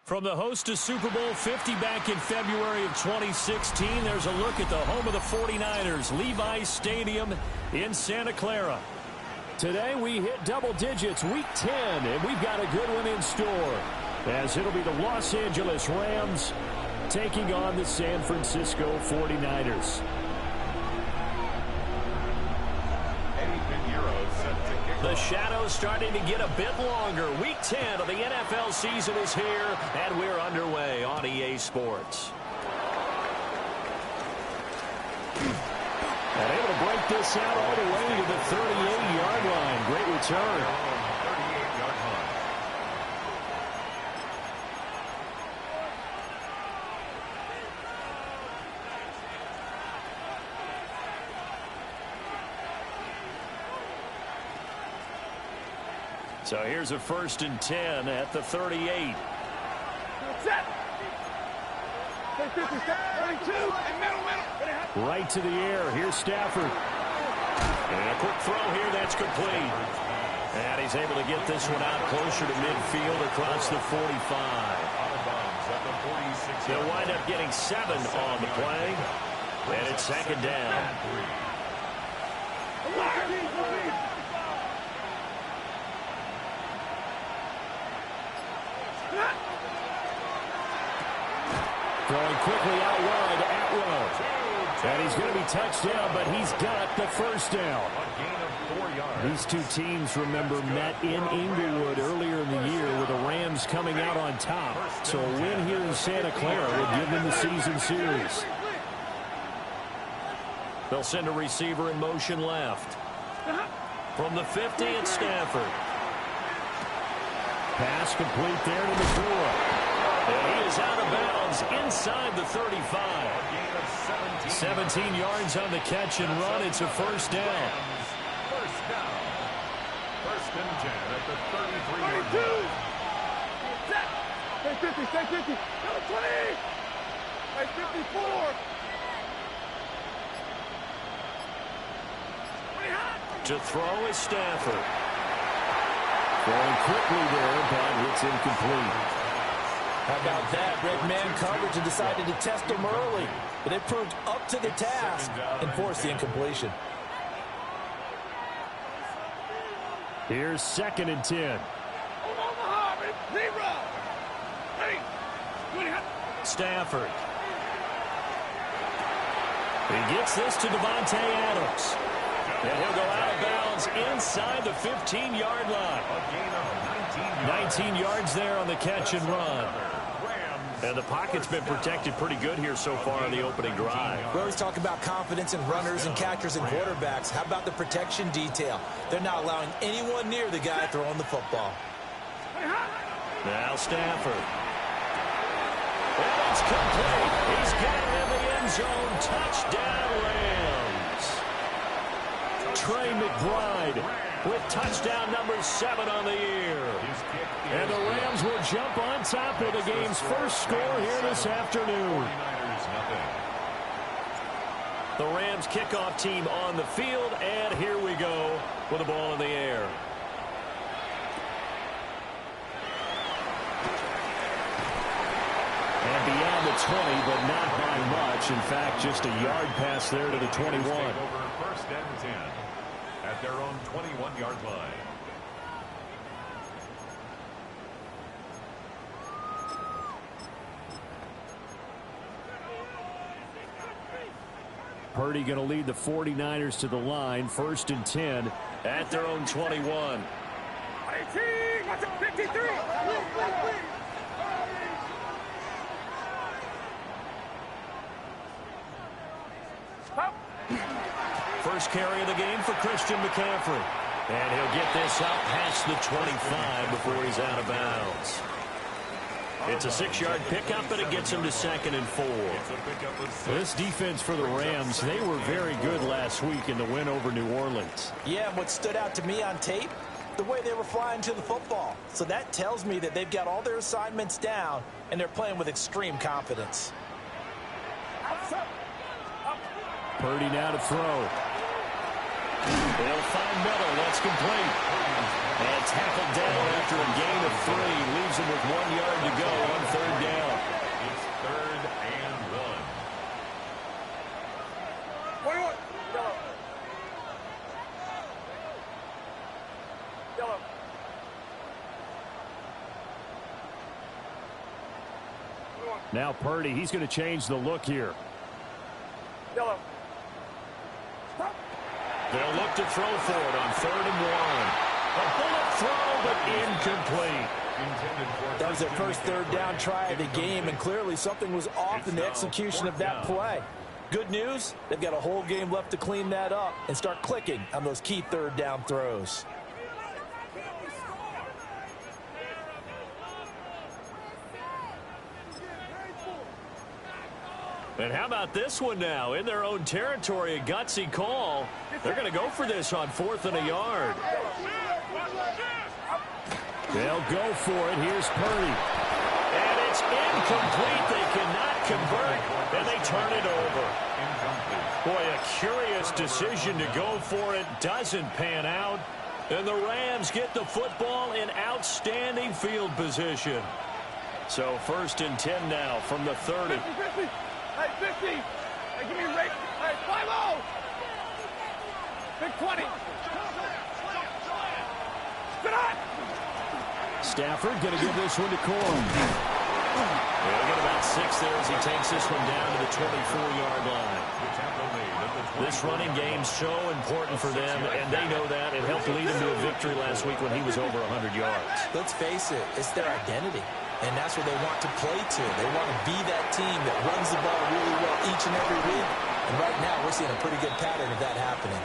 From the host to Super Bowl 50 back in February of 2016, there's a look at the home of the 49ers, Levi's Stadium in Santa Clara. Today we hit double digits, week 10, and we've got a good one in store, as it'll be the Los Angeles Rams taking on the San Francisco 49ers. The shadow's starting to get a bit longer. Week 10 of the NFL season is here, and we're underway on EA Sports. And able to break this out all the way to the 38-yard line. Great return. So here's a 1st and 10 at the 38. Set. 32, and middle. Right to the air. Here's Stafford. And a quick throw here. That's complete. And he's able to get this one out closer to midfield across the 45. He'll wind up getting 7 on the play. And it's 2nd down. Throwing quickly out wide, Atwell. And he's going to be touched down, but he's got the 1st down. These two teams, remember, met in Inglewood earlier in the year with the Rams coming out on top. So a win here in Santa Clara will give them the season series. They'll send a receiver in motion left. From the 50, it's Stafford. Pass complete there to McCoy. And he is out of bounds inside the 35. 17 yards on the catch and run. It's a 1st down. 1st and 10 at the 33-yard line. Stay 50, stay 50. Number 20. Stay 54. To throw is Stafford. Throwing quickly there, but it's incomplete. How about that? Red man coverage and decided to test him early. But it proved up to the task and forced the incompletion. Here's 2nd and 10. Stafford. He gets this to Devontae Adams. And he'll go out of bounds inside the 15-yard line. 19 yards there on the catch and run. And the pocket's been protected pretty good here so far on the opening drive. We always talk about confidence in runners and catchers and quarterbacks. How about the protection detail? They're not allowing anyone near the guy throwing the football. Now Stafford. And it's complete. He's got it in the end zone. Touchdown, Rams. Trey McBride with touchdown number 7 on the year. And the Rams will jump on top of the game's first score here this afternoon. The Rams kickoff team on the field, and here we go with the ball in the air. And beyond the 20, but not by much. In fact, just a yard pass there to the 21. 1st and 10 at their own 21-yard line. Purdy going to lead the 49ers to the line. 1st and 10 at their own 21. 53. First carry of the game for Christian McCaffrey. And he'll get this up past the 25 before he's out of bounds. It's a 6-yard pickup, but it gets him to 2nd and 4. This defense for the Rams, they were very good last week in the win over New Orleans. Yeah, and what stood out to me on tape, the way they were flying to the football. So that tells me that they've got all their assignments down, and they're playing with extreme confidence. Purdy now to throw. They'll find Miller. That's complete. And tackled down after a gain of 3. Leaves him with 1 yard to go on 3rd down. It's 3rd and 1. 21. Yellow. Now Purdy, he's going to change the look here. Yellow. Stop. They'll look to throw for it on 3rd and 1. A bullet throw, but incomplete. That was their first 3rd down try of the game, and clearly something was off in the execution of that play. Good news, they've got a whole game left to clean that up and start clicking on those key 3rd down throws. And how about this one now? In their own territory, a gutsy call. They're going to go for this on 4th and a yard. They'll go for it. Here's Purdy. And it's incomplete. They cannot convert, and they turn it over. Boy, a curious decision to go for it. Doesn't pan out. And the Rams get the football in outstanding field position. So 1st and 10 now from the 30. 50, 50. Hey, 50. Hey, give me a rate. Hey, 5-0. Big 20. Sit on. Stafford going to give this one to Corn. They'll get about 6 there as he takes this one down to the 24-yard line. This running game's so important for them, and they know that. It helped lead him to a victory last week when he was over 100 yards. Let's face it, it's their identity. And that's what they want to play to. They want to be that team that runs the ball really well each and every week. And right now, we're seeing a pretty good pattern of that happening.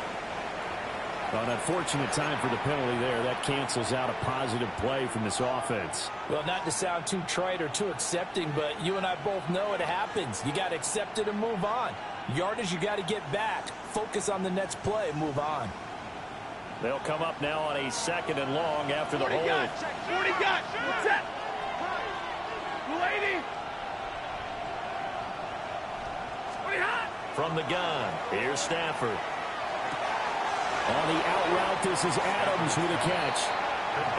Well, an unfortunate time for the penalty there. That cancels out a positive play from this offense. Well, not to sound too trite or too accepting, but you and I both know it happens. You got to accept it and move on. Yardage, you got to get back. Focus on the next play. Move on. They'll come up now on a 2nd and long after the hold. 40 got. What's that? 280. From the gun, here's Stafford. On the out route, this is Adams with a catch.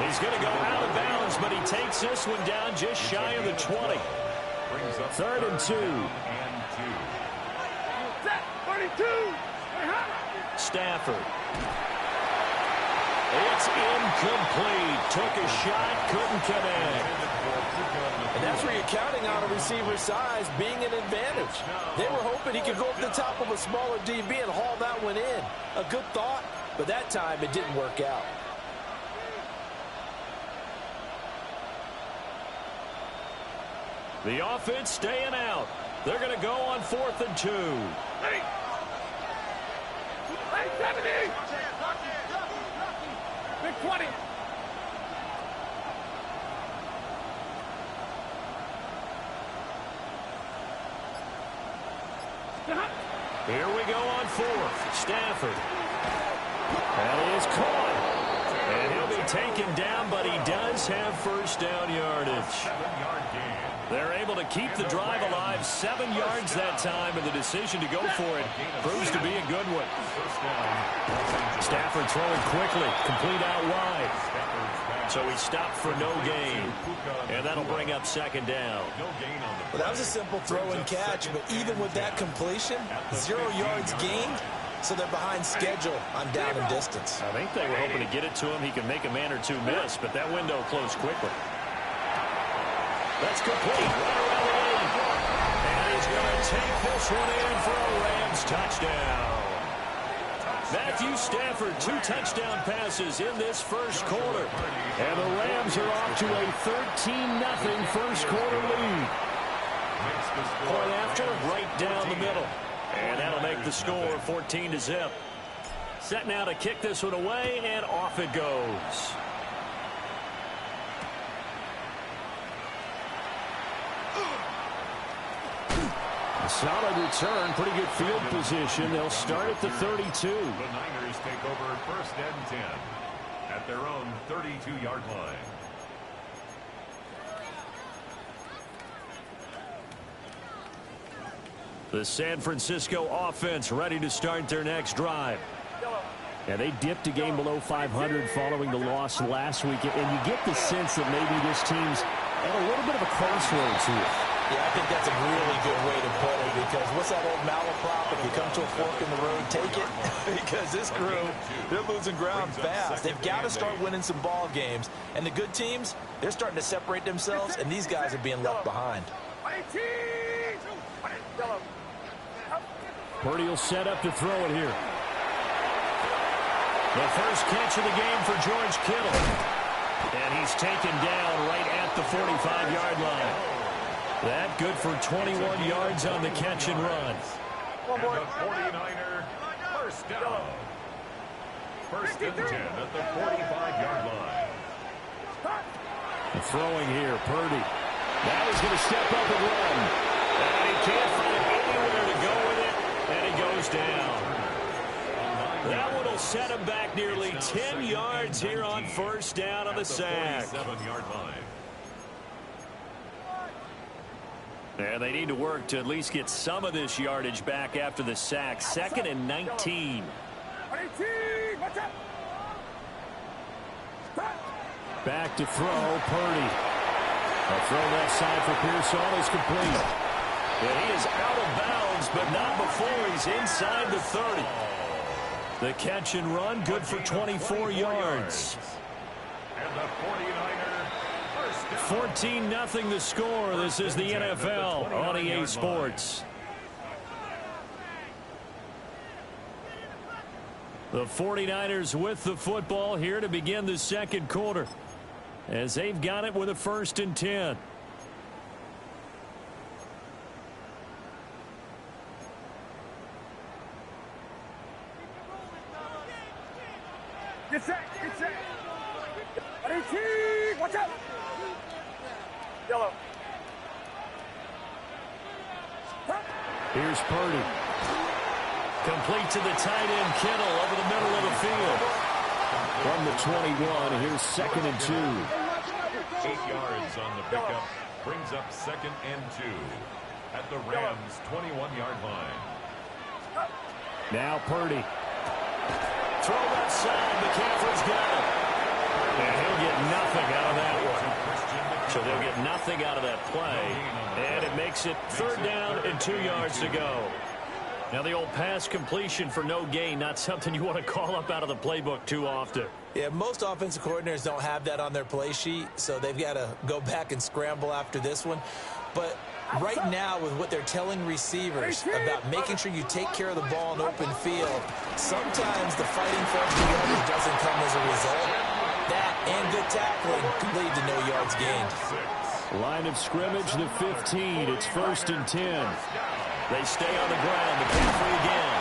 He's going to go out of bounds, but he takes this one down just shy of the 20. 3rd and 2. 32. Stafford. It's incomplete. Took a shot, couldn't connect. And that's where you're counting on a receiver's size being an advantage. They were hoping he could go up the top of a smaller DB and haul that one in. A good thought, but that time it didn't work out. The offense staying out. They're going to go on 4th and 2. Hey, 70. Big 20. Here we go on 4th. Stafford. That is caught. And he'll be taken down, but he does have 1st down yardage. 7-yard gain. They're able to keep the drive alive. 7 yards that time, and the decision to go for it proves to be a good one. Stafford throwing quickly, complete out wide. So he stopped for no gain, and that'll bring up 2nd down. Well, that was a simple throw and catch, but even with that completion, 0 yards gained, so they're behind schedule on down and distance. I think they were hoping to get it to him. He can make a man or two miss, but that window closed quickly. That's complete right around the 8. And he's going to take this one in for a Rams touchdown. Matthew Stafford, 2 touchdown passes in this first quarter. And the Rams are off to a 13-0 first quarter lead. Point after, right down the middle. And that'll make the score 14-0. Set now to kick this one away, and off it goes. A solid return, pretty good field position. They'll start at the 32. The Niners take over 1st and 10 at their own 32-yard line. The San Francisco offense ready to start their next drive. Yeah, they dipped a game below 500 following the loss last week, and you get the sense that maybe this team's at a little bit of a crossroads here. Yeah, I think that's a really good way to put it, because what's that old malaprop? If you come to a fork in the road, take it. Because this crew, they're losing ground fast. They've got to start winning some ball games. And the good teams, they're starting to separate themselves, and these guys are being left behind. Purdy will set up to throw it here. The first catch of the game for George Kittle. And he's taken down right at the 45-yard line. That good for 21 yards on the catch and run. And the 49er first down. First and 10 at the 45-yard line. Throwing here, Purdy. Now he's going to step up and run. And he can't find anywhere to go with it, and he goes down. That one will set him back nearly 10 yards here on first down on the sack. 47-yard line. And they need to work to at least get some of this yardage back after the sack. 2nd and 19. Back to throw, Purdy. A throw left side for Pearsall is complete. And he is out of bounds, but not before he's inside the 30. The catch and run, good for 24 yards. And the 49er first down. 14-0 the score. This is the NFL on EA Sports. The 49ers with the football here to begin the second quarter, as they've got it with a 1st and 10. Get set, get set. Watch out. Yellow. Here's Purdy. Complete to the tight end, Kittle, over the middle of the field. From the 21, here's 2nd and 2. 8 yards on the pickup. Brings up 2nd and 2 at the Rams' 21-yard line. Now Purdy. Throw left side. McCaffrey's got it. And he'll get nothing out of that one. So they'll get nothing out of that play. And it makes it 3rd down and 2 yards to go. Now the old pass completion for no gain, not something you want to call up out of the playbook too often. Yeah, most offensive coordinators don't have that on their play sheet, so they've got to go back and scramble after this one. But right now, with what they're telling receivers about making sure you take care of the ball in open field, sometimes the fighting for extra yardage doesn't come as a result. That and good tackling could lead to no yards gained. Line of scrimmage, the 15. It's 1st and 10. They stay on the ground. McCaffrey again.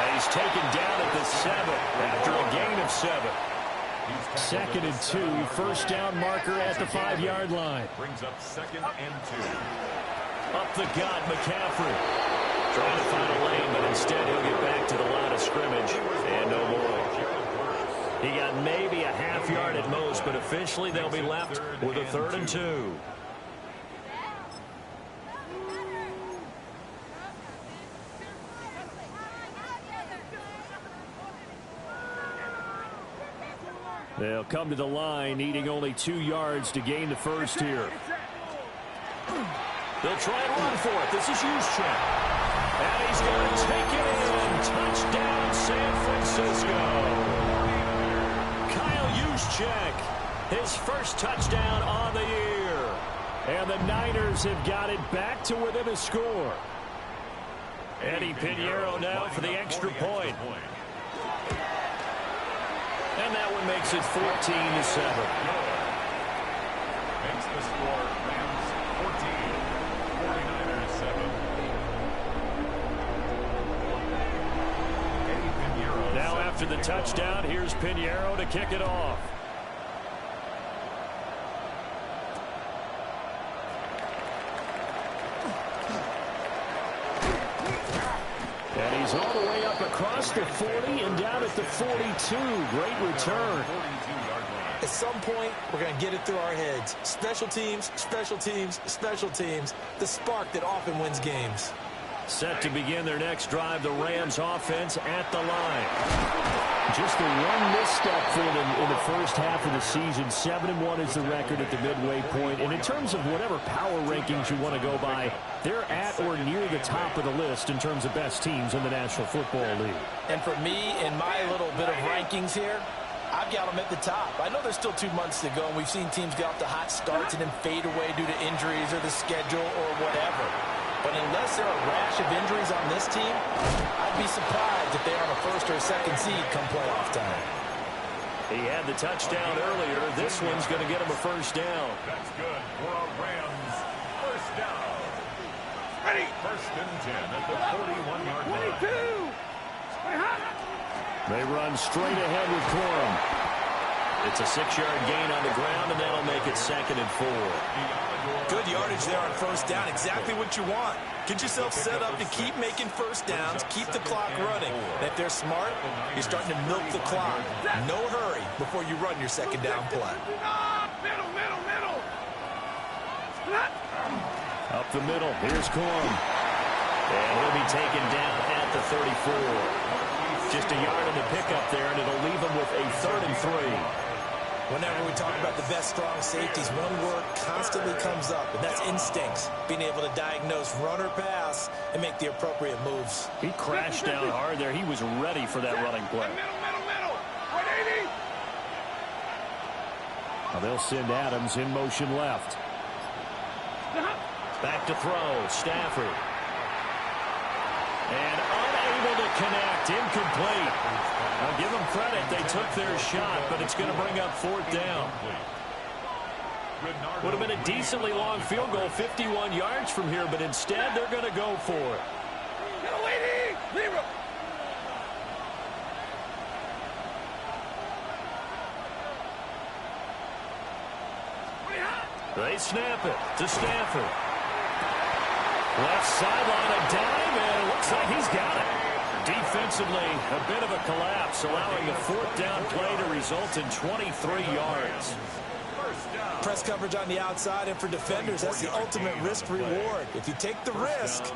And he's taken down at the 7 after a gain of 7. 2nd and 2. First down marker at the 5-yard line. Brings up 2nd and 2. Up the gut, McCaffrey. Trying to find a lane, but instead he'll get back to the line of scrimmage. And no more. He got maybe a half yard at most, but officially they'll be left with a 3rd and 2. They'll come to the line, needing only 2 yards to gain the first here. They'll try and run for it. This is Juszczyk. And he's going to take it in. Touchdown, San Francisco. Kyle Juszczyk, his first touchdown on the year. And the Niners have got it back to within a score. Eddie Pinheiro now for the extra point. And that one makes it 14-7. Makes the score Rams 14, 49ers 7. Now after the touchdown, here's Pinheiro to kick it off. And he's all the way up across the 40 and down at the 42. Great return. At some point, we're going to get it through our heads. Special teams, special teams, special teams. The spark that often wins games. Set to begin their next drive, the Rams offense at the line. Just the one misstep for them in the first half of the season. 7-1 is the record at the midway point. And in terms of whatever power rankings you want to go by, they're at or near the top of the list in terms of best teams in the National Football League. And for me, in my little bit of rankings here, I've got them at the top. I know there's still 2 months to go, and we've seen teams get off to hot starts and then fade away due to injuries or the schedule or whatever. But unless there are a rash of injuries on this team, I'd be surprised if they're on a first or a second seed come playoff time. He had the touchdown earlier. This one's going to get him a first down. That's good for a Rams first down. Ready. First and 10 at the 41-yard line. 22. They run straight ahead with Corum. It's a 6-yard gain on the ground, and that'll make it 2nd and 4. Good yardage there on first down. Exactly what you want. Get yourself set up to keep making first downs, keep the clock running. And if they're smart, you're starting to milk the clock. No hurry before you run your second down play. Middle. Up the middle, here's Corum. And he'll be taken down at the 34. Just a yard in the pickup there, and it'll leave him with a 3rd and 3. Whenever we talk about the best strong safeties, one word constantly comes up, and that's instincts. Being able to diagnose run or pass and make the appropriate moves. He crashed down hard there. He was ready for that running play. Middle. 180. Now they'll send Adams in motion left. Back to throw. Stafford. And unable to connect. Incomplete. I'll give them credit. They took their shot, but it's going to bring up 4th down. Would have been a decently long field goal, 51 yards from here, but instead they're going to go for it. They snap it to Stafford. Left sideline, a dime, and it looks like he's got it. Defensively, a bit of a collapse, allowing the 4th down play to result in 23 yards. Press coverage on the outside, and for defenders, that's the ultimate risk reward. If you take the risk,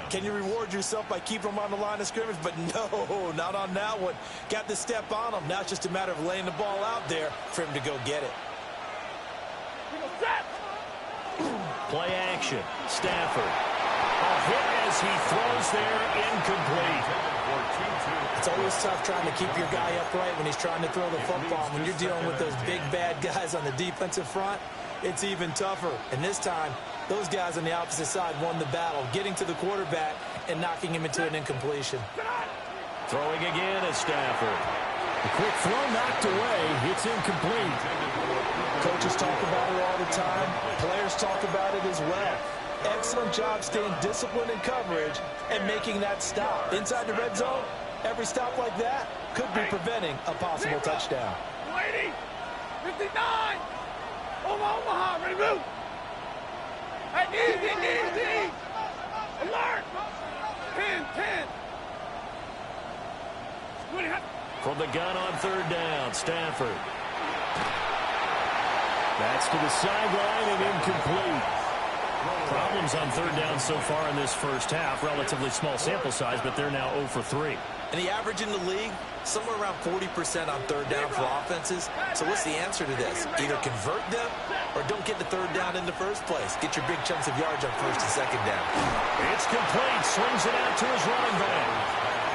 can you reward yourself by keeping them on the line of scrimmage? But no, not on that one. Got the step on him. Now it's just a matter of laying the ball out there for him to go get it. Play action. Stafford. A hit as he throws there, incomplete. It's always tough trying to keep your guy upright when he's trying to throw the football. When you're dealing with those big, bad guys on the defensive front, it's even tougher. And this time, those guys on the opposite side won the battle, getting to the quarterback and knocking him into an incompletion. Throwing again is Stafford. A quick throw knocked away. It's incomplete. Coaches talk about it all the time. Players talk about it as well. Excellent job staying disciplined in coverage and making that stop. Inside the red zone, every stop like that could be preventing a possible touchdown. 80, 59. Omaha, ready to move. Hey, easy. Alert. 10. From the gun on 3rd down, Stafford. That's to the sideline and incomplete. Problems on 3rd down so far in this first half. Relatively small sample size, but they're now 0 for 3. And the average in the league, somewhere around 40% on 3rd down for offenses. So what's the answer to this? Either convert them or don't get the 3rd down in the first place. Get your big chunks of yards on 1st and 2nd down. It's complete. Swings it out to his running back.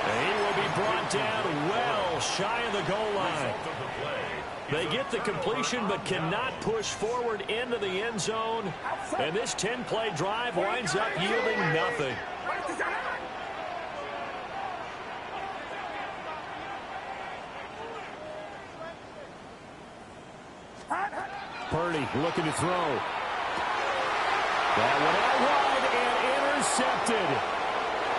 He will be brought down well shy of the goal line. They get the completion but cannot push forward into the end zone. And this 10-play drive winds up yielding nothing. Purdy looking to throw. That one out wide and intercepted.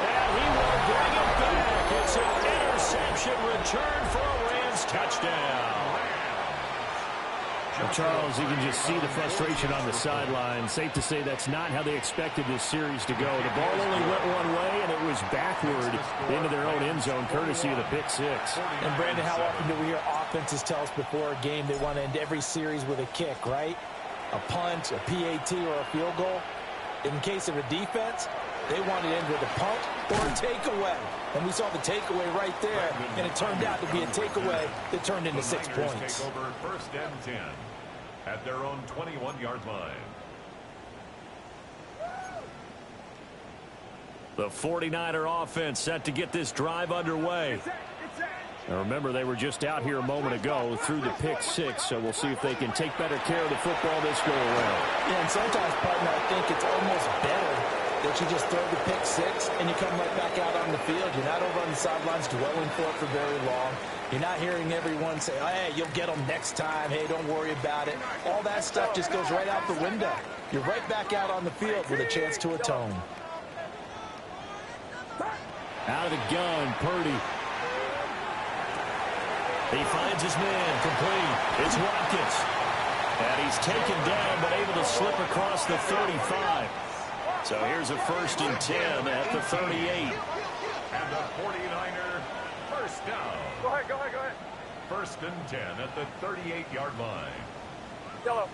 And he will bring it back. It's an interception return for a Rams touchdown. Well, Charles, you can just see the frustration on the sideline. Safe to say that's not how they expected this series to go. The ball only went one way, and it was backward into their own end zone, courtesy of the pick six. And, Brandon, how often do we hear offenses tell us before a game they want to end every series with a kick, right? A punt, a PAT, or a field goal. In case of a defense, They wanted in with a punt or a takeaway. And we saw the takeaway right there, and it turned out to be a takeaway that turned into 6 points. Take over 1st and 10 at their own 21-yard line. The 49er offense set to get this drive underway. Now remember, they were just out here a moment ago through the pick 6, so we'll see if they can take better care of the football this go around. Yeah, and sometimes, partner, I think it's almost better that you just throw the pick 6 and you come right back out on the field. You're not over on the sidelines dwelling for it for very long. You're not hearing everyone say, oh, hey, you'll get them next time. Hey, don't worry about it. All that stuff just goes right out the window. You're right back out on the field with a chance to atone. Out of the gun, Purdy. He finds his man, complete. It's Watkins. And he's taken down, but able to slip across the 35. So here's a 1st and 10 at the 38. And the 49er first down. Go ahead, go ahead, go ahead. 1st and 10 at the 38-yard line. Yellow.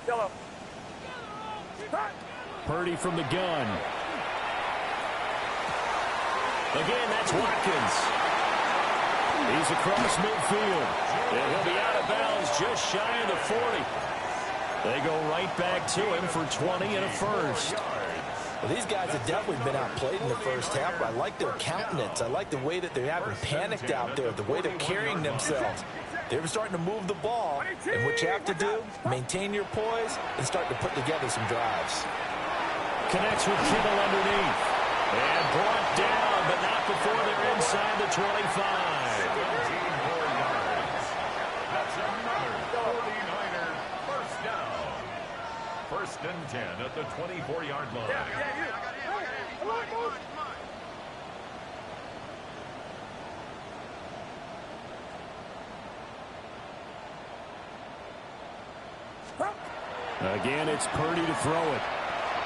Yellow. Purdy from the gun. Again, that's Watkins. He's across midfield. And he'll be out of bounds just shy of the 40. They go right back to him for 20 and a 1st. Well, these guys have definitely been outplayed in the first half, but I like their countenance. I like the way that they haven't panicked out there, the way they're carrying themselves. They're starting to move the ball, and what you have to do, maintain your poise and start to put together some drives. Connects with Kittle underneath. And brought down, but not before they're inside the 25. 17 more yards. That's another 49er first down. 1st and 10 at the 24-yard line. Yeah, you. Come on, move. Again, it's Purdy to throw it.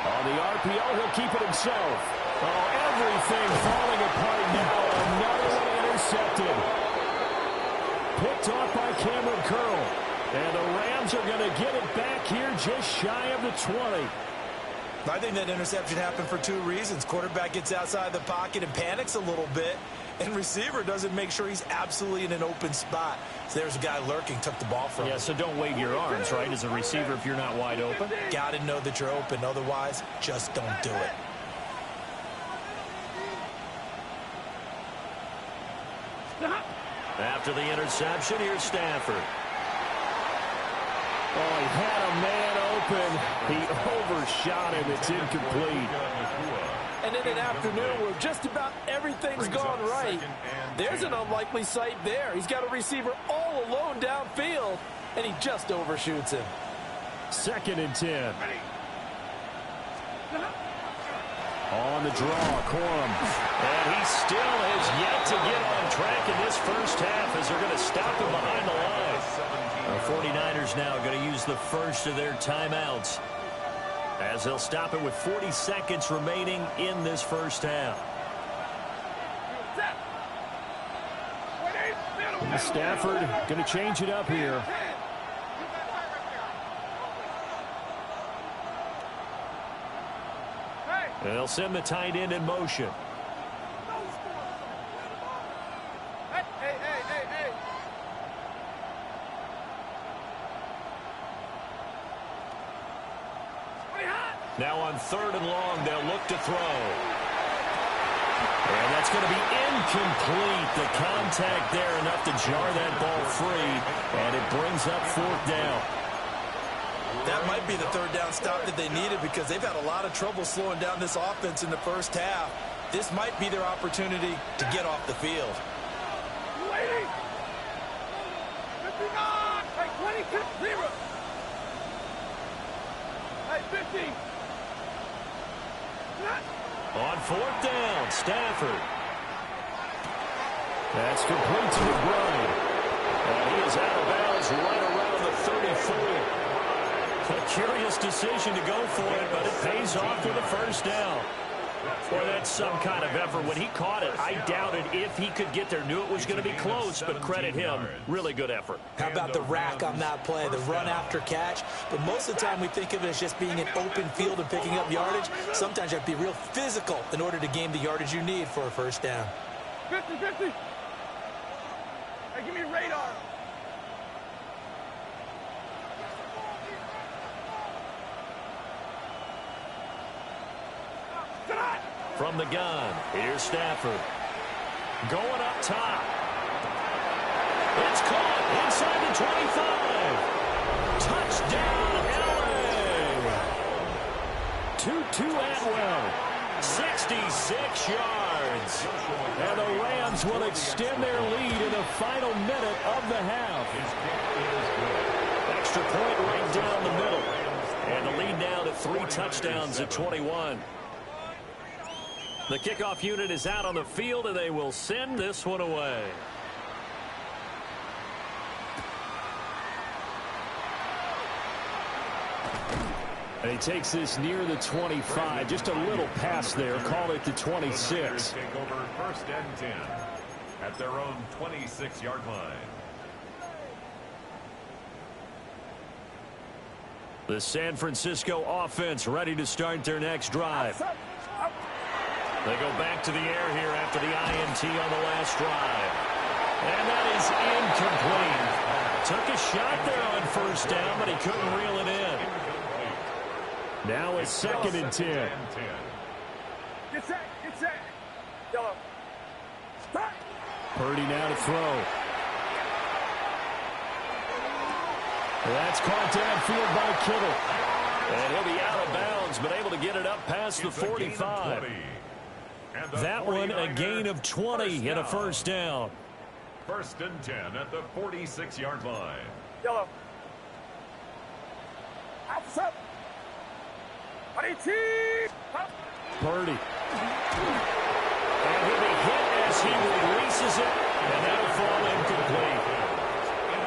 On the RPO, he'll keep it himself. Oh, everything falling apart now. Another one intercepted. Picked off by Cameron Curl. And the Rams are going to get it back here just shy of the 20. I think that interception happened for 2 reasons. Quarterback gets outside the pocket and panics a little bit, and receiver doesn't make sure he's absolutely in an open spot. So there's a guy lurking, took the ball from him. Yeah, so don't wave your arms, right, as a receiver if you're not wide open. Got to know that you're open. Otherwise, just don't do it. After the interception, here's Stafford. Oh, he had a man open. He overshot him. It's incomplete. And in an afternoon where just about everything's gone right, there's an unlikely sight there. He's got a receiver all alone downfield, and he just overshoots him. 2nd and 10. On the draw, Corum. And he still has yet to get on track in this first half as they're going to stop him behind the line. The 49ers now going to use the first of their timeouts as they'll stop it with 40 seconds remaining in this first half. Stafford going to change it up here. They'll send the tight end in motion. Hey. Now on 3rd and long, they'll look to throw. And that's going to be incomplete. The contact there enough to jar that ball free, and it brings up 4th down. That might be the 3rd down stop that they needed because they've had a lot of trouble slowing down this offense in the first half. This might be their opportunity to get off the field. Lady! 59! Hey, 26-0! Hey, 50! On 4th down, Stafford. That's complete to McBride. And he is out of bounds right around the 34. A curious decision to go for it, but it pays off with a 1st down. Boy, that's some kind of effort. When he caught it, I doubted if he could get there. Knew it was going to be close, but credit him. Really good effort. How about the rack on that play, the run after catch? But most of the time we think of it as just being an open field and picking up yardage. Sometimes you have to be real physical in order to gain the yardage you need for a first down. 50-50. Hey, give me radar. From the gun, here's Stafford. Going up top. It's caught inside the 25. Touchdown, LA. 2-2 Atwell. 66 yards. And the Rams will extend their lead in the final minute of the half. Extra point right down the middle. And the lead now to 3 touchdowns at 21. The kickoff unit is out on the field, and they will send this one away. And he takes this near the 25. Just a little pass there. Call it the 26. Take over 1st and 10 at their own 26-yard line. The San Francisco offense ready to start their next drive. They go back to the air here after the INT on the last drive. And that is incomplete. Took a shot there on first down, but he couldn't reel it in. Now it's 2nd and 10. Get set. Get set. Yellow. Start. Purdy now to throw. That's caught downfield by Kittle. And he'll be out of bounds, but able to get it up past the 45. That one a gain of 20 and a first down. 1st and 10 at the 46-yard line. Yellow. Outside. Purdy. And he'll be hit as he releases it, and that'll fall incomplete.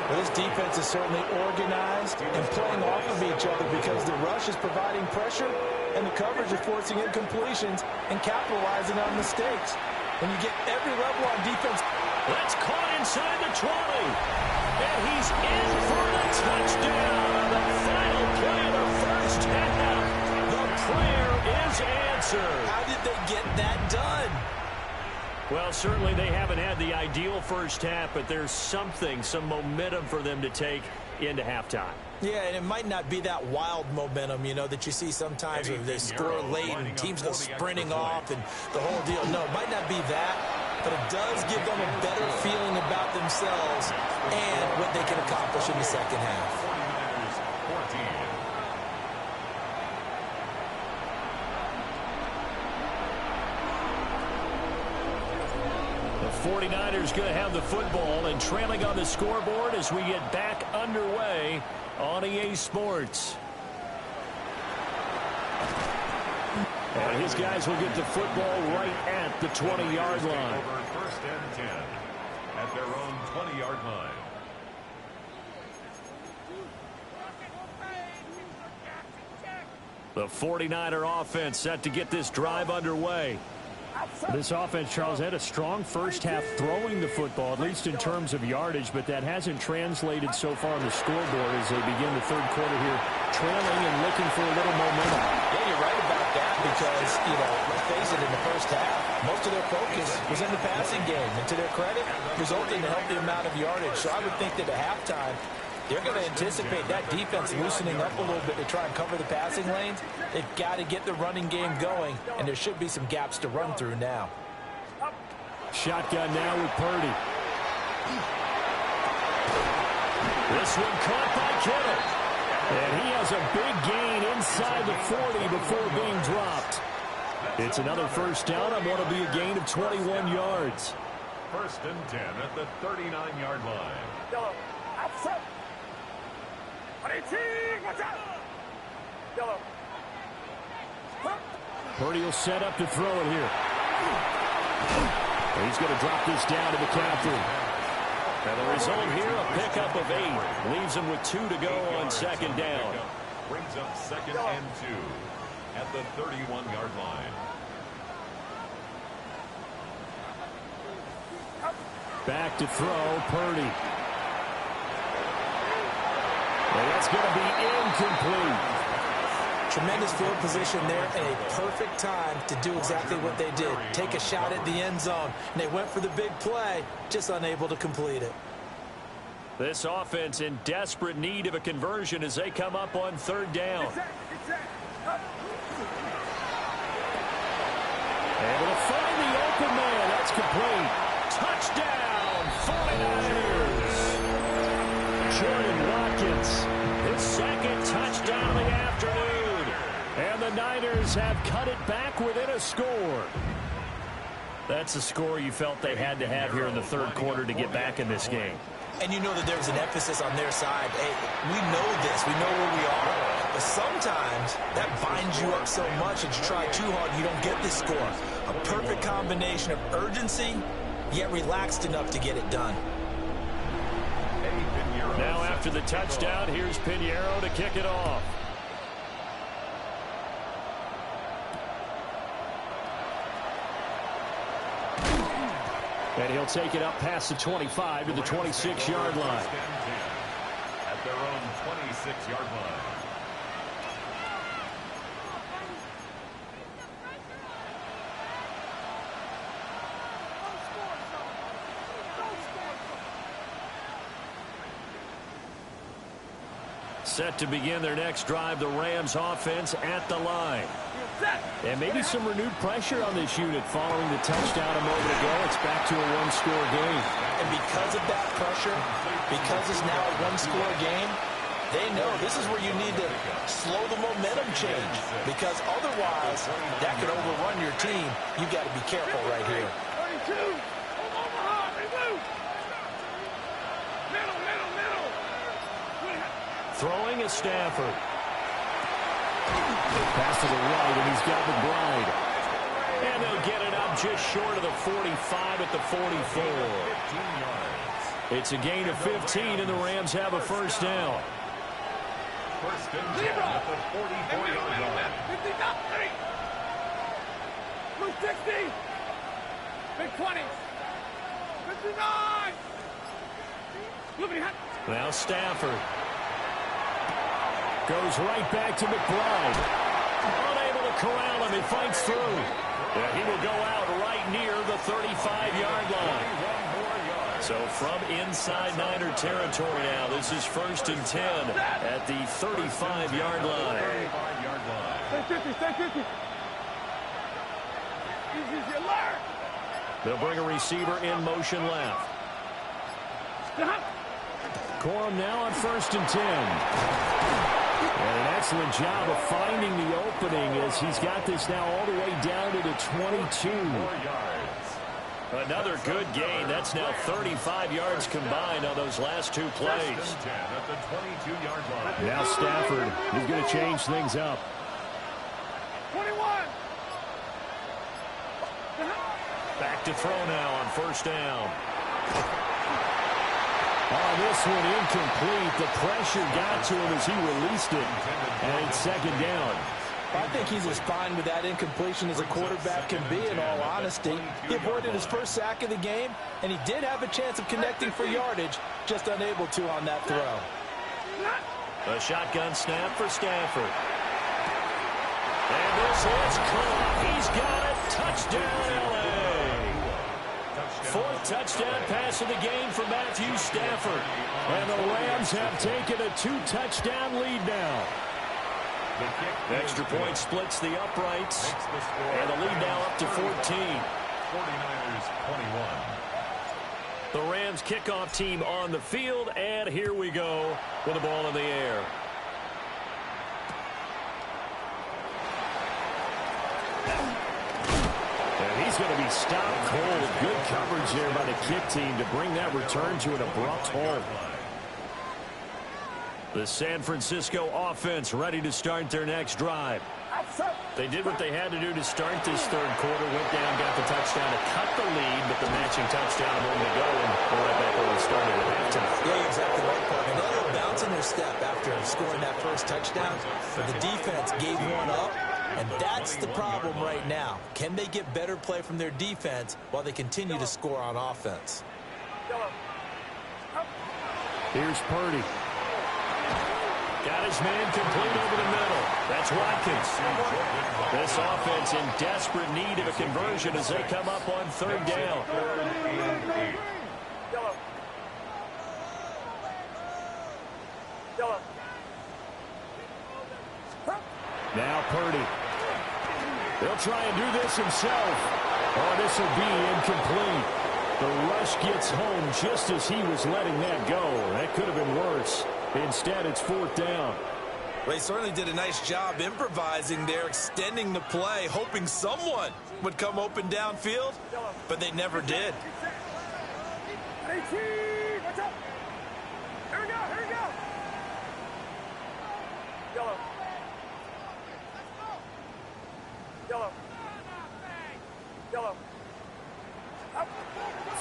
Well, this defense is certainly organized and playing off of each other because the rush is providing pressure and the coverage is forcing incompletions and capitalizing on mistakes. When you get every level on defense. That's caught inside the 20. And he's in for the touchdown on the final play of the first half. The prayer is answered. How did they get that done? Well, certainly they haven't had the ideal first half, but there's something, some momentum for them to take into halftime. Yeah, and it might not be that wild momentum, you know, that you see sometimes where they score late and teams go sprinting off and the whole deal. No, it might not be that, but it does give them a better feeling about themselves and what they can accomplish in the second half. The 49ers going to have the football and trailing on the scoreboard as we get back underway on EA Sports. And his guys will get the football right at the 20-yard line. Over 1st and 10 at their own 20-yard line. The 49er offense set to get this drive underway. This offense, Charles, had a strong first half throwing the football, at least in terms of yardage, but that hasn't translated so far on the scoreboard as they begin the third quarter here, trailing and looking for a little momentum. Yeah, you're right about that because, you know, let's face it, in the first half, most of their focus was in the passing game, and to their credit, resulting in a healthy amount of yardage. So I would think that at halftime, they're going to anticipate that defense loosening up a little bit to try and cover the passing lanes. They've got to get the running game going, and there should be some gaps to run through now. Shotgun now with Purdy. This one caught by Kittle. And he has a big gain inside the 40 before being dropped. It's another first down on what will be a gain of 21 yards. 1st and 10 at the 39-yard line. Yellow. Outside. Watch out. Yellow. Purdy will set up to throw it here. And he's going to drop this down to the captain. And the result here, a pickup of 8. Leaves him with 2 to go on second down. Brings up 2nd and 2 at the 31-yard line. Back to throw, Purdy. And that's going to be incomplete. Tremendous field position there and a perfect time to do exactly what they did. Take a shot at the end zone. And they went for the big play, just unable to complete it. This offense in desperate need of a conversion as they come up on third down. Able to find the open man. That's complete. Touchdown, 49ers. Jordan Watkins, his second touchdown of the afternoon. And the Niners have cut it back within a score. That's a score you felt they had to have here in the third quarter to get back in this game. And you know that there was an emphasis on their side. Hey, we know this. We know where we are. But sometimes that binds you up so much that you try too hard and you don't get this score. A perfect combination of urgency, yet relaxed enough to get it done. Now after the touchdown, here's Pinheiro to kick it off. And he'll take it up past the 25 to the 26-yard line. At their own 26-yard line. Set to begin their next drive, the Rams offense at the line. And maybe some renewed pressure on this unit following the touchdown a moment ago. It's back to a one-score game. And because of that pressure, because it's now a one-score game, they know this is where you need to slow the momentum change. Because otherwise, that could overrun your team. You've got to be careful right here. 32. Omaha, they move. Middle. Throwing is Stafford. Pass to the right, and he's got McBride. And they'll get it up just short of the 45 at the 44. It's a gain of 15, and the Rams have a first down. First and 10 at the 44-yard line. 59. Blue 60. Big 20. 59. Look at Now Stafford goes right back to McBride. Unable to corral him. He fights through. Yeah, he will go out right near the 35-yard line. So from inside Niner territory now, this is first and 10 at the 35-yard line. Stay 50. Easy, alert. They'll bring a receiver in motion left. Corum now on first and 10. And an excellent job of finding the opening as he's got this now all the way down to the 22. Another good gain. That's now 35 yards combined on those last two plays. Now Stafford is going to change things up. 21. Back to throw now on first down. Oh, this one incomplete. The pressure got to him as he released it. And it's second down. I think he's as fine with that incompletion as a quarterback can be, in all honesty. He avoided his first sack of the game, and he did have a chance of connecting for yardage, just unable to on that throw. A shotgun snap for Stafford. And this is caught. He's got it. Touchdown, L.A. Fourth touchdown pass of the game for Matthew Stafford. And the Rams have taken a 2-touchdown lead now. Extra point splits the uprights. And the lead now up to 14. 49ers 21. The Rams kickoff team on the field. And here we go with the ball in the air. He's going to be stopped cold. Good coverage there by the kick team to bring that return to an abrupt halt. The San Francisco offense ready to start their next drive. They did what they had to do to start this third quarter. Went down, got the touchdown to cut the lead, but the matching touchdown a moment ago, and we're right back where we started at halftime. Yeah, exactly right, Parker. They had a bounce in their step after scoring that first touchdown, but the defense gave one up. And that's the problem right now. Can they get better play from their defense while they continue to score on offense? Here's Purdy. Got his man complete over the middle. That's Watkins. This offense in desperate need of a conversion as they come up on third down. Now Purdy. He'll try and do this himself. Oh, this will be incomplete. The rush gets home just as he was letting that go. That could have been worse. Instead, it's fourth down. Well, he certainly did a nice job improvising there, extending the play, hoping someone would come open downfield, but they never did. Watch out. Here we go. Yellow.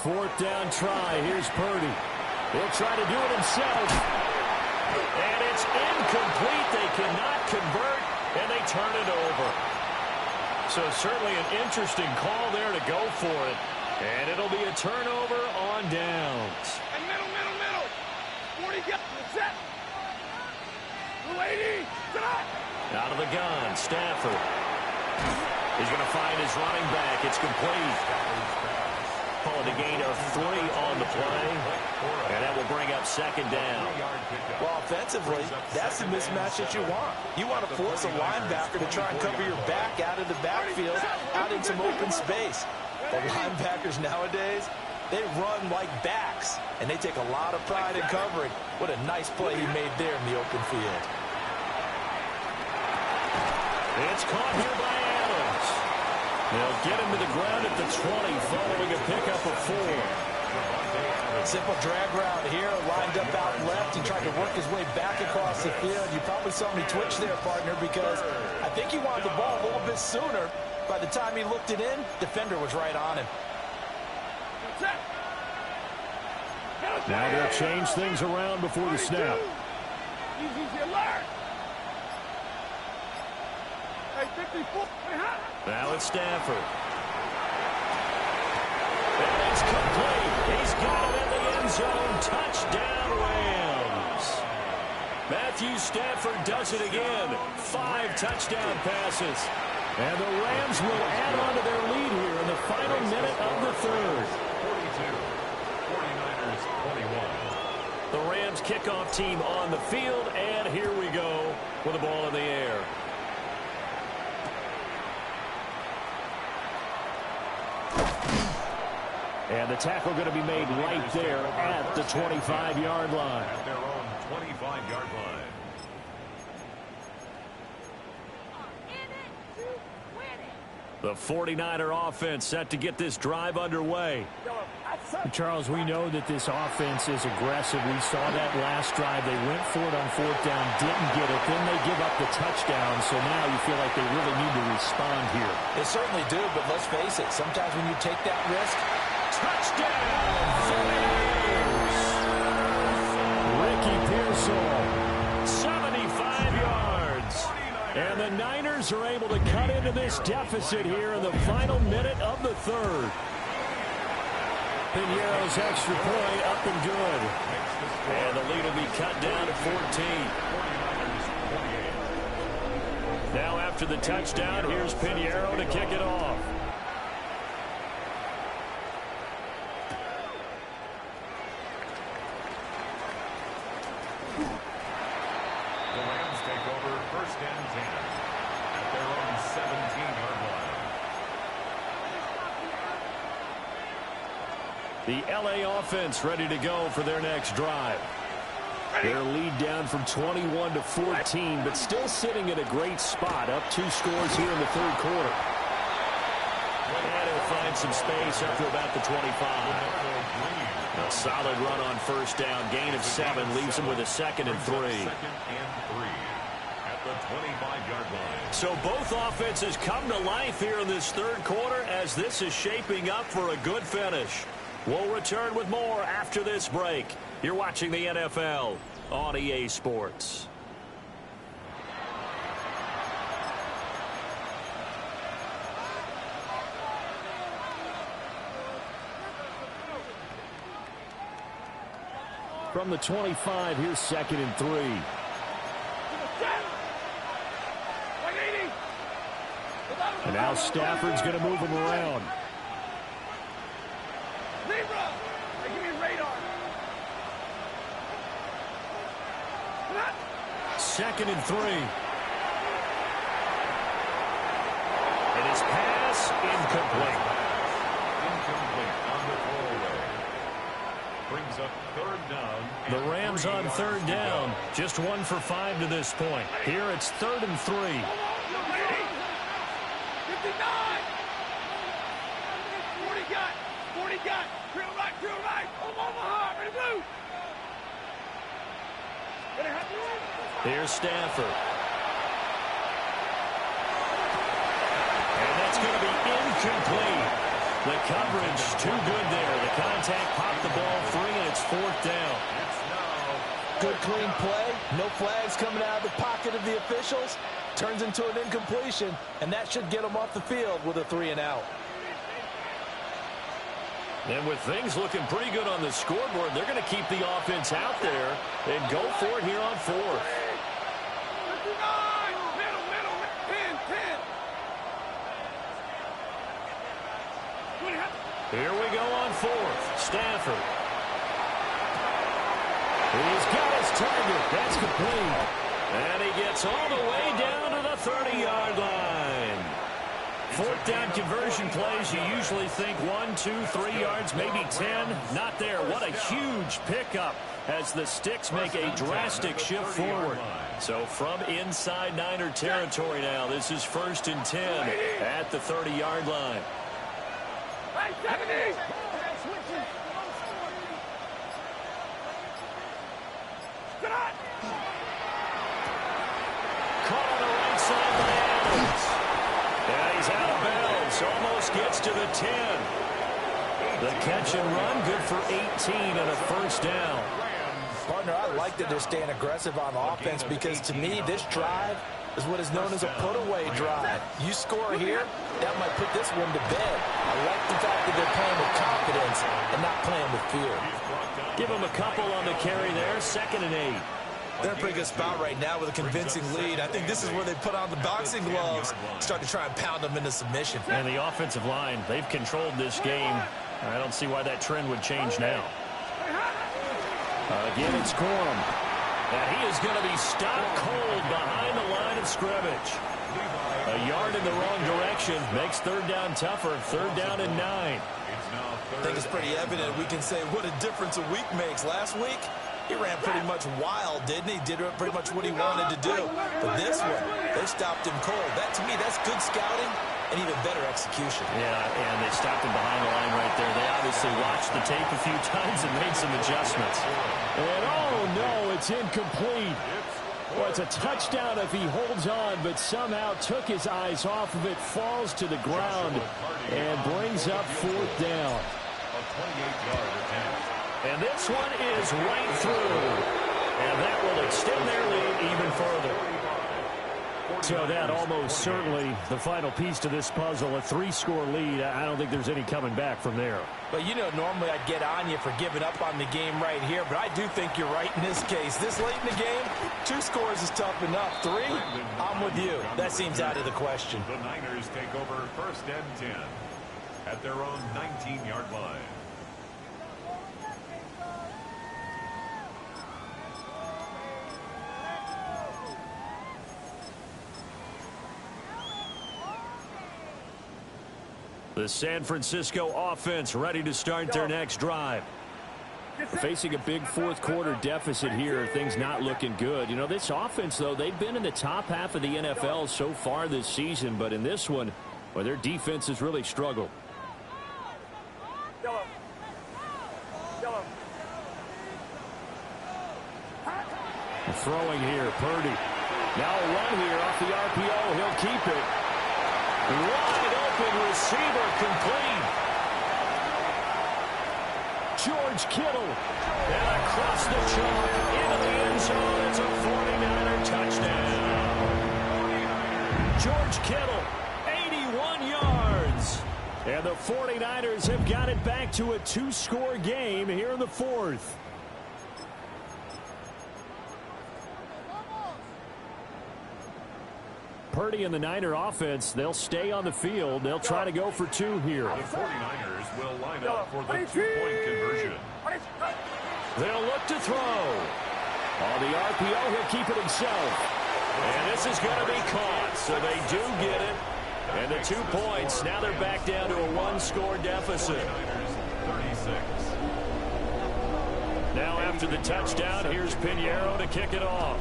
Fourth down try. Here's Purdy. He'll try to do it himself. And it's incomplete. They cannot convert, and they turn it over. So certainly an interesting call there to go for it. And it'll be a turnover on downs. And middle. 40 get set. Blue 80. Out of the gun, Stafford. He's going to find his running back. It's complete. Calling a gain of 3 on the play. And that will bring up second down. Well, offensively, that's the mismatch that you want. You want to force a linebacker to try and cover your back out of the backfield, out in some open space. The linebackers nowadays, they run like backs, and they take a lot of pride in covering. What a nice play he made there in the open field. It's caught here by Adams. They'll get him to the ground at the 20 following a pickup of 4. Simple drag route here, lined up out left. He tried to work his way back across the field. You probably saw me twitch there, partner, because I think he wanted the ball a little bit sooner. By the time he looked it in, defender was right on him. Now they'll change things around before the snap. Easy alert. Hey, 54. Now it's Stafford. And it's complete. He's got it in the end zone. Touchdown, Rams. Matthew Stafford does it again. 5 touchdown passes. And the Rams will add on to their lead here in the final minute of the third. 49ers 21. The Rams kickoff team on the field, and here we go with the ball in the air. And the tackle going to be made right there at the 25-yard line. At their own 25-yard line. The 49er offense set to get this drive underway. Charles, we know that this offense is aggressive. We saw that last drive. They went for it on fourth down, didn't get it. Then they give up the touchdown. So now you feel like they really need to respond here. They certainly do, but let's face it. Sometimes when you take that risk, Touchdown! Ricky Pearsall. 75 yards. And the Niners are able to cut into this deficit here in the final minute of the third. Piñeiro's extra point up and good. And the lead will be cut down to 14. Now after the touchdown, here's Piñeiro to kick it off. The Rams take over 1st and 10 at their own 17-yard line. The L.A. offense ready to go for their next drive. Their lead down from 21 to 14, but still sitting in a great spot, up 2 scores here in the third quarter. And he'll find some space up to about the 25. A solid run on first down. Gain of 7 leaves him with a 2nd and 3. 2nd and 3 at the 25-yard line. So both offenses come to life here in this third quarter as this is shaping up for a good finish. We'll return with more after this break. You're watching the NFL on EA Sports. From the 25, here's 2nd and 3. And now Stafford's going to move him around. Libra! Hey, give me a radar. 2nd and 3. And his pass incomplete. Incomplete on the throwaway. Brings up 3rd down. The Rams on 3rd down. Just 1 for 5 to this point. Here it's 3rd and 3. 59! 40 got! Drill right! Omaha! Ready to move! Here's Stafford. And that's going to be incomplete. The coverage too good there. The contact popped the ball free, and it's 4th down. Good clean play. No flags coming out of the pocket of the officials. Turns into an incompletion, and that should get them off the field with a 3-and-out. And with things looking pretty good on the scoreboard, they're going to keep the offense out there and go for it here on 4th. 59! Middle, 10. Here we go on 4th. Stafford. He's got his target. That's complete. And he gets all the way down to the 30-yard line. 4th down conversion plays, you usually think 1, 2, 3 yards, maybe 10. Not there. What a huge pickup as the Sticks make a drastic shift forward. So from inside Niner territory now, this is 1st and 10 at the 30-yard line. Hey, 70! Caught on the right side by Adams. And he's out of bounds. Almost gets to the 10. The catch and run, good for 18 and a 1st down. Partner, I like that they're staying aggressive on offense because, to me, this drive is what is known as a put-away drive. You score here, that might put this one to bed. I like the fact that they're playing with confidence and not playing with fear. Give him a couple on the carry there. 2nd and 8. They're in a pretty good spot right now with a convincing lead. I think this is where they put on the boxing gloves, start to try and pound them into submission. And the offensive line, they've controlled this game. I don't see why that trend would change now. Again, it's Corum. And he is going to be stopped cold behind the line of scrimmage. A yard in the wrong direction makes 3rd down tougher. 3rd down and 9. I think it's pretty evident. We can say what a difference a week makes. Last week, he ran pretty much wild, didn't he? Did pretty much what he wanted to do. But this one, they stopped him cold. That, to me, that's good scouting and even better execution. Yeah, and they stopped him behind the line right there. They obviously watched the tape a few times and made some adjustments. And oh no, it's incomplete. Well, it's a touchdown if he holds on, but somehow took his eyes off of it, falls to the ground, and brings up 4th down. A 28-yard attempt. And this one is right through. And that will extend their lead even further. So that almost certainly the final piece to this puzzle, a 3-score lead. I don't think there's any coming back from there. But, you know, normally I'd get on you for giving up on the game right here, but I do think you're right in this case. This late in the game, 2 scores is tough enough. 3, I'm with you. That seems out of the question. The Niners take over 1st and 10 at their own 19-yard line. The San Francisco offense ready to start their next drive. Facing a big 4th quarter deficit here, things not looking good. You know, this offense, though, they've been in the top half of the NFL so far this season, but in this one, well, their defense has really struggled. Throwing here, Purdy. Now a run here off the RPO. He'll keep it. Wide open receiver complete. George Kittle. And across the chalk into the end zone. It's a 49er touchdown. George Kittle, 81 yards. And the 49ers have got it back to a 2-score game here in the 4th. Purdy and the Niner offense, they'll stay on the field. They'll try to go for two here. The 49ers will line up for the two-point conversion. They'll look to throw. On the RPO, he'll keep it himself. And this is going to be caught, so they do get it. And the 2 points, now they're back down to a one-score deficit. 36. Now after the touchdown, here's Pinheiro to kick it off.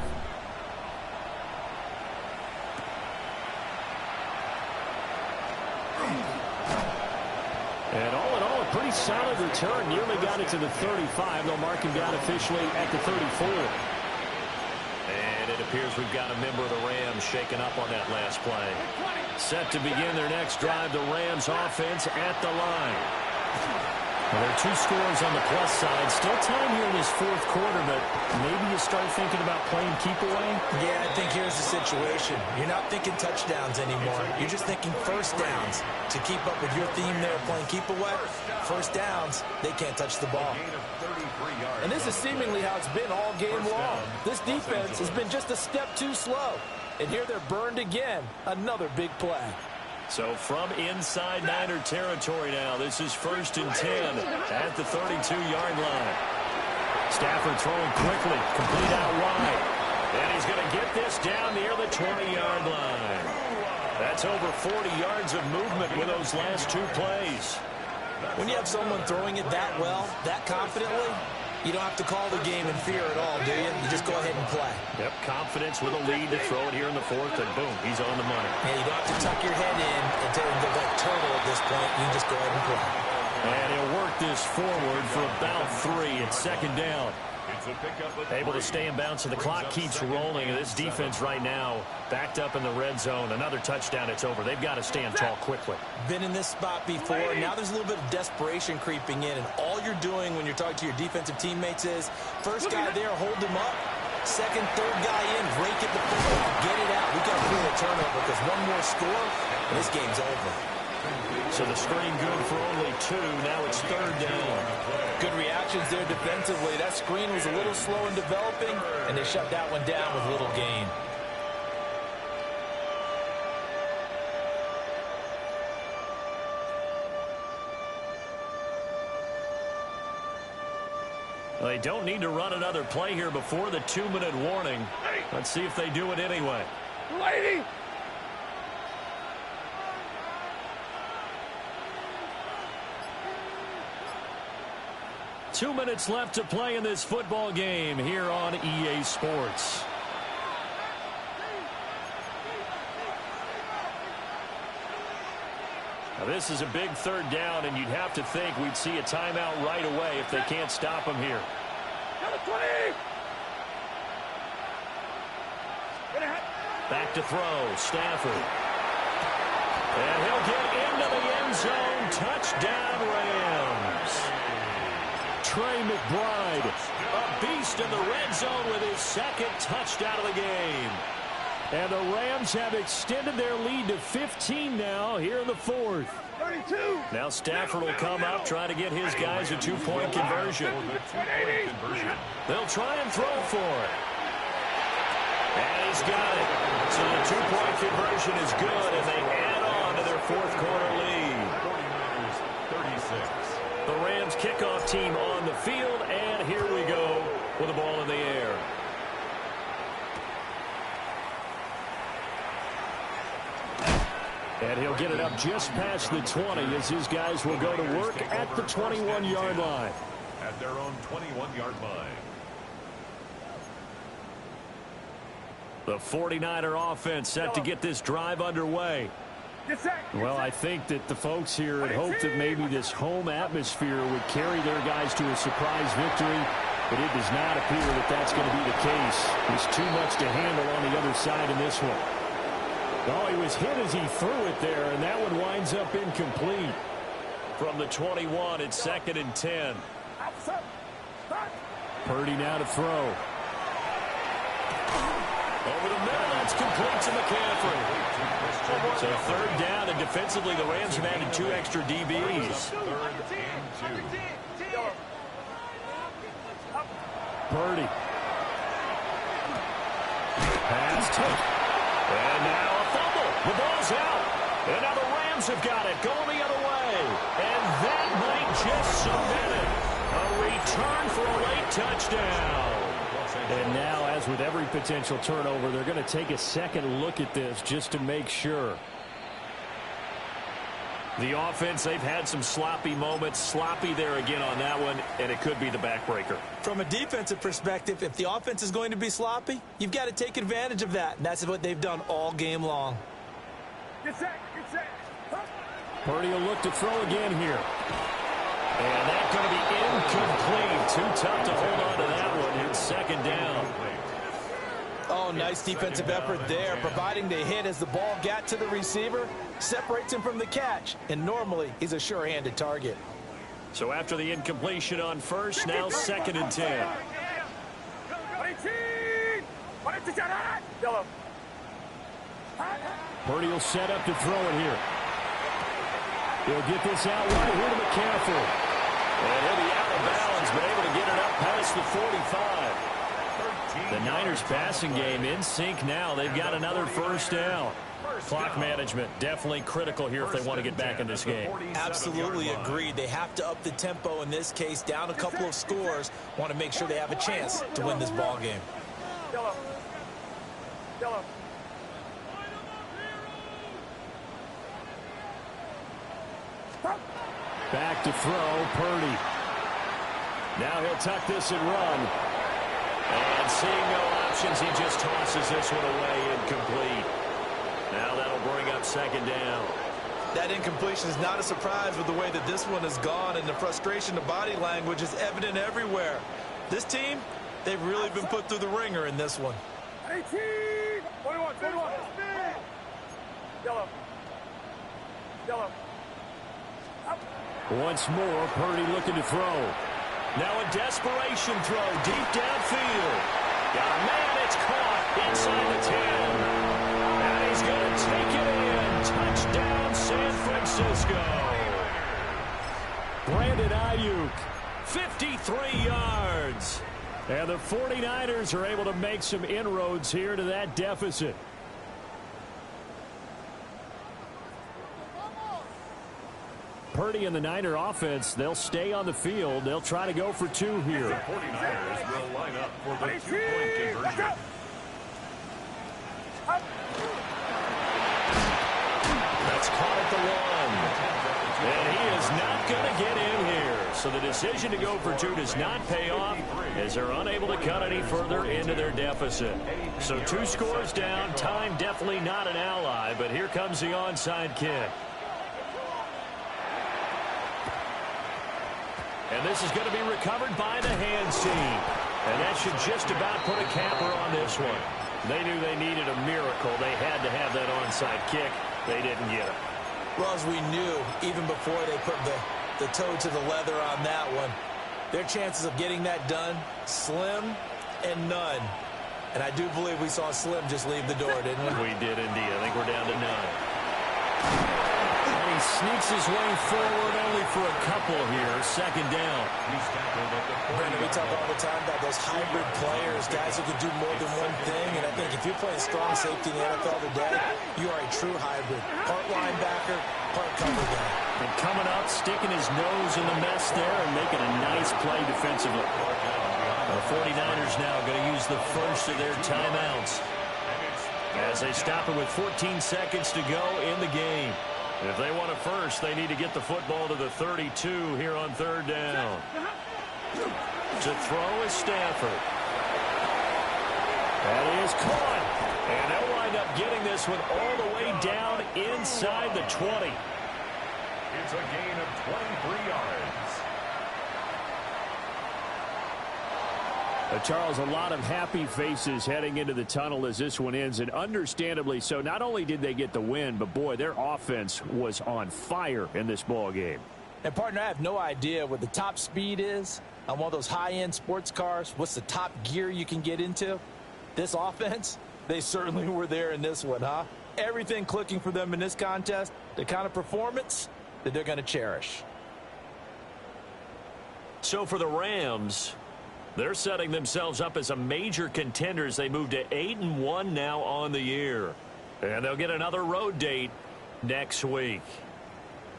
And all in all, a pretty solid return. Nearly got it to the 35. They'll mark him down officially at the 34. And it appears we've got a member of the Rams shaken up on that last play. Set to begin their next drive, the Rams offense at the line. Well, there are 2 scores on the plus side. Still time here in this fourth quarter, but maybe you start thinking about playing keep away? Yeah, I think here's the situation. You're not thinking touchdowns anymore. You're just thinking first downs. To keep up with your theme there, playing keep away, first downs, they can't touch the ball. And this is seemingly how it's been all game long. This defense has been just a step too slow. And here they're burned again. Another big play. So from inside Niner territory now, this is 1st and 10 at the 32-yard line. Stafford throwing quickly, complete out wide. And he's going to get this down near the 20-yard line. That's over 40 yards of movement with those last 2 plays. When you have someone throwing it that well, that confidently, you don't have to call the game in fear at all, do you? You just go ahead and play. Yep, confidence with a lead to throw it here in the 4th, and boom, he's on the money. Yeah, you don't have to tuck your head in and look like a turtle at this point. You can just go ahead and play. And he'll work this forward for about 3. It's 2nd down. Able to stay in bounds, so the clock keeps rolling. And this defense right now backed up in the red zone. Another touchdown, it's over. They've got to stand tall quickly. Been in this spot before. Now there's a little bit of desperation creeping in. And all you're doing when you're talking to your defensive teammates is, first guy there, hold him up. Second, third guy in, rake at the football. Get it out. We've got to pull a turnover because one more score, and this game's over. So the screen good for only 2. Now it's 3rd down. Good reactions there defensively. That screen was a little slow in developing, and they shut that one down with little gain. Well, they don't need to run another play here before the 2-minute warning. Let's see if they do it anyway. Lady! 2 minutes left to play in this football game here on EA Sports. Now this is a big 3rd down, and you'd have to think we'd see a timeout right away if they can't stop him here. Back to throw, Stafford. And he'll get into the end zone. Touchdown, Rams. Trey McBride, a beast in the red zone with his 2nd touchdown of the game. And the Rams have extended their lead to 15 now here in the 4th. 32. Now Stafford will come up, try to get his guys a 2-point conversion. They'll try and throw for it. And he's got it. So the 2-point conversion is good, and they add on to their 4th quarter lead. 36. The Rams kickoff team on the field, and here we go with the ball in the air. And he'll get it up just past the 20 as his guys will go to work at the 21-yard line. At their own 21-yard line. The 49er offense set to get this drive underway. Well, I think that the folks here had hoped that maybe this home atmosphere would carry their guys to a surprise victory, but it does not appear that that's going to be the case. There's too much to handle on the other side in this one. Oh, he was hit as he threw it there, and that one winds up incomplete. From the 21, it's 2nd and 10. Purdy now to throw. Over the middle, that's complete to McCaffrey. So 3rd down, and defensively, the Rams have added 2 extra DBs. Purdy. Pass. And now a fumble. The ball's out. And now the Rams have got it, going the other way. And that might just cement it. A return for a late touchdown. And now, as with every potential turnover, they're going to take a second look at this just to make sure. The offense, they've had some sloppy moments. Sloppy there again on that one, and it could be the backbreaker. From a defensive perspective, if the offense is going to be sloppy, you've got to take advantage of that, and that's what they've done all game long. Get set, get set. Purdy will look to throw again here. And that's going to be incomplete. Too tough to hold on to that one. It's second down. Oh, nice defensive effort there, providing the hit as the ball got to the receiver, separates him from the catch, and normally he's a sure-handed target. So after the incompletion on first, now second and 10. Purdy will set up to throw it here. He'll get this out right here to McCaffrey. And he'll be out of bounds, but able to get it up past the 45. The Niners passing game in sync now. They've got another first down. Clock management definitely critical here if they want to get back in this game. Absolutely agreed. They have to up the tempo in this case, down a couple of scores. Want to make sure they have a chance to win this ball game. Back to throw, Purdy. Now he'll tuck this and run. And seeing no options, he just tosses this one away, incomplete. Now that'll bring up second down. That incompletion is not a surprise with the way that this one has gone, and the frustration of body language is evident everywhere. This team, they've really been put through the ringer in this one. 18! 21, 21. Yellow. Yellow. Once more, Purdy looking to throw. Now a desperation throw deep downfield. Got a man, it's caught inside the 10. And he's going to take it in. Touchdown, San Francisco. Brandon Ayuk. 53 yards. And the 49ers are able to make some inroads here to that deficit. Purdy and the Niner offense, they'll stay on the field. They'll try to go for two here. The 49ers will line up for the two-point conversion. That's caught at the 1. And he is not going to get in here. So the decision to go for two does not pay off as they're unable to cut any further into their deficit. So 2 scores down. Time definitely not an ally, but here comes the onside kick. And this is going to be recovered by the hands team. And that should just about put a capper on this one. They knew they needed a miracle. They had to have that onside kick. They didn't get it. Well, as we knew, even before they put the toe to the leather on that one, their chances of getting that done, slim and none. And I do believe we saw Slim just leave the door, didn't we? We did indeed. I think we're down to none. He sneaks his way forward only for a couple here. Second down. Brandon, we talk all the time about those hybrid players, guys who can do more than one thing. And I think if you're playing strong safety in the NFL today, you are a true hybrid. Part linebacker, part cover guy. And coming up, sticking his nose in the mess there and making a nice play defensively. The 49ers now going to use the first of their timeouts as they stop it with 14 seconds to go in the game. If they want a first, they need to get the football to the 32 here on third down. To throw is Stafford. That is caught. And they'll wind up getting this one all the way down inside the 20. It's a gain of 23 yards. Charles, a lot of happy faces heading into the tunnel as this one ends, and understandably so. Not only did they get the win, but boy, their offense was on fire in this ball game. And partner, I have no idea what the top speed is on one of those high-end sports cars. What's the top gear you can get into? This offense, they certainly were there in this one, huh? Everything clicking for them in this contest, the kind of performance that they're going to cherish. So for the Rams, they're setting themselves up as a major contender as they move to 8-1 now on the year. And they'll get another road date next week.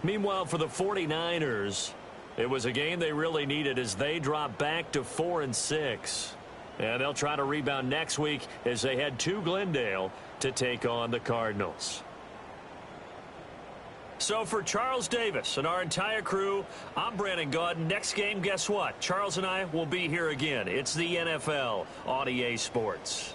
Meanwhile, for the 49ers, it was a game they really needed as they drop back to 4-6. And they'll try to rebound next week as they head to Glendale to take on the Cardinals. So for Charles Davis and our entire crew, I'm Brandon Gaudin. Next game, guess what? Charles and I will be here again. It's the NFL on EA Sports.